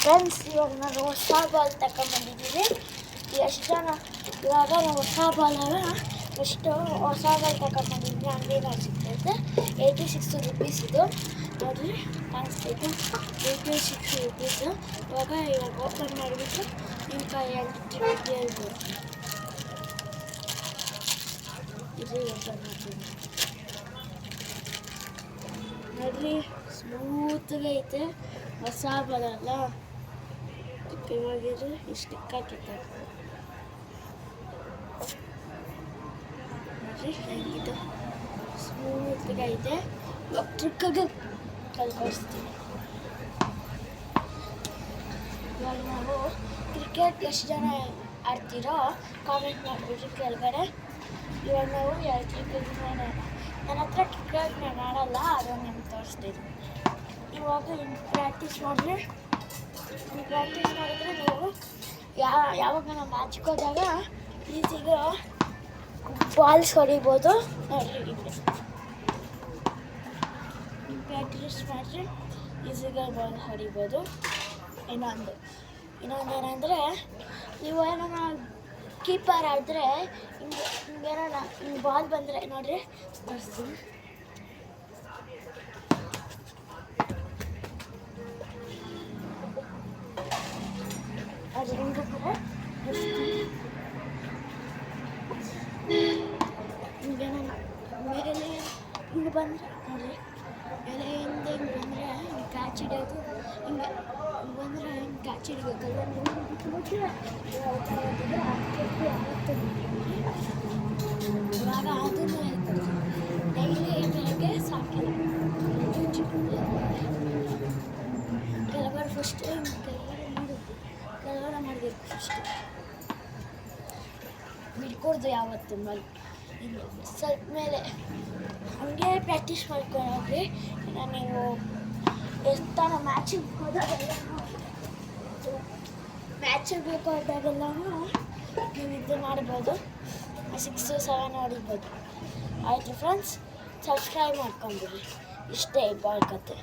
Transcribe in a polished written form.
Friends, ಇವಾಗ ನಾನು ಹೊಸ ಬಾಲ್ ತಗೊಂಬಂದಿದ್ದೀನಿ. ಎಷ್ಟು ಜನ ಇವಾಗ ನಾವು ಹೊಸ ಬಾಲಲ್ಲ ಎಷ್ಟು ಹೊಸ ಬಾಲ್ ತಗೊಂಬಂದಿದ್ದೀನಿ. ಅಂಗಡಿನ ಸಿಗ್ತೈತೆ 86 ರುಪೀಸ್. ಇದು ನೋಡಿರಿ ಕಾಣಿಸ್ತೈತೆ, 86 ರುಪೀಸು. ಇವಾಗ ಓಪನ್ ಮಾಡಿಬಿಟ್ಟು ನಿಮ್ಮ ಕೈಯಲ್ಲಿ ಹೇಳ್ಬೋದು. ಇದು ಓಪನ್ ಮಾಡ್ತೀನಿ ನೋಡ್ರಿ, ಸ್ಮೂತ್ಗೆ ಐತೆ. ಹೊಸ ಬರಲ್ಲ ಇವಾಗಿದ್ರೆ ಇಷ್ಟು ಹಾಕಿತ್ತು ನೋಡ್ರಿ, ಹೆಂಗಿದೆ ಸ್ಮೂತ್ಗೆ ಐತೆ. ಇವಾಗ ಟ್ರಿಕ್ಕಾಗೆ ಕಲ್ಕೊಡಿಸ್ತೀನಿ. ಇವಾಗ ನಾವು ಕ್ರಿಕೆಟ್ ಎಷ್ಟು ಜನ ಆಡ್ತೀರೋ ಕಾಮೆಂಟ್ ಮಾಡಿಬಿಟ್ರಿ ಕೆಳಗಡೆ. ಇವಾಗ ನಾವು 2 ಕ್ರಿಕೆಟ್ ನನ್ನ ಹತ್ರ ಕ್ರಿಕೆಟ್ ನಾನು ಆಡಲ್ಲ, ಅದನ್ನು ನಿಮ್ಗೆ ತೋರಿಸ್ತೀನಿ. ಇವಾಗ ಪ್ರಾಕ್ಟೀಸ್ ಮಾಡಿದ್ರೆ ನೀವು ಯಾವಾಗ ನಾವು ಮ್ಯಾಚ್ಗೆ ಹೋದಾಗ ಈಸಿಗೆ ಬಾಲ್ಸ್ ಹೊಡಿಬೋದು. ನೋಡಿರಿ, ಪ್ರಾಕ್ಟೀಸ್ ಮಾಡಿದ್ರೆ ಈಸಿಗೆ ಬಾಲ್ ಹೊಡಿಬೋದು. ಇನ್ನೊಂದೇನೆಂದರೆ, ನೀವು ಏನಾರ ಕೀಪರ್ ಆಡಿದ್ರೆ ಹಿಂಗೇನಾರ ಬಾಲ್ ಬಂದರೆ ನೋಡಿರಿ ತೋರಿಸ್ತೀನಿ. ಅದು ಹಿಂಗೆ ಕೂಡ ಹಿಂಗೇನ ಮೇಲೆ ಹಿಂಗೆ ಬಂದರೆ ನೋಡಿರಿ, ಎಲೆಯಿಂದ ಹಿಂಗೆ ಬಂದರೆ ಹಿಂಗೆ ಕ್ಯಾಚ್ ಹಿಡಿಯೋದು. ಹಿಂಗೆ ಬಂದರೆ ಹಿಂಗೆ ಕ್ಯಾಚ್ ಹಿಡಿಬೇಕಲ್ಲ. ಇವಾಗ ಅದನ್ನು ಹೇಳ್ತಾರೆ ಡೈಲಿ ಬೆಳಗ್ಗೆ ಸಾಕಿಲ್ಲ ಕೆಳಗಡೆ ಫಸ್ಟ್ ಕೆಳಗಡೆ ಮಾಡಬೇಕು. ಫಸ್ಟ್ ಬಿಡ್ಕೊಡ್ದು ಯಾವತ್ತು ಮೇಲೆ ಸ್ವಲ್ಪ ಮೇಲೆ ಹಂಗೆ ಪ್ರಾಕ್ಟೀಸ್ ಮಾಡ್ಕೊಂಡ್ರಿ. ನೀವು ಎಷ್ಟು ಮ್ಯಾಚಿಗೆ ಬೇಕಾದಾಗೆಲ್ಲ ನೀವು ಇದು ಮಾಡ್ಬೋದು, 6-7 ಹೊಡಿಬೋದು. ಆಯಿತು ಫ್ರೆಂಡ್ಸ್, ಸಬ್ಸ್ಕ್ರೈಬ್ ಮಾಡ್ಕೊಂಬಿಡಿ. ಇಷ್ಟೇ ಬಾಲ್ ಕತೆ.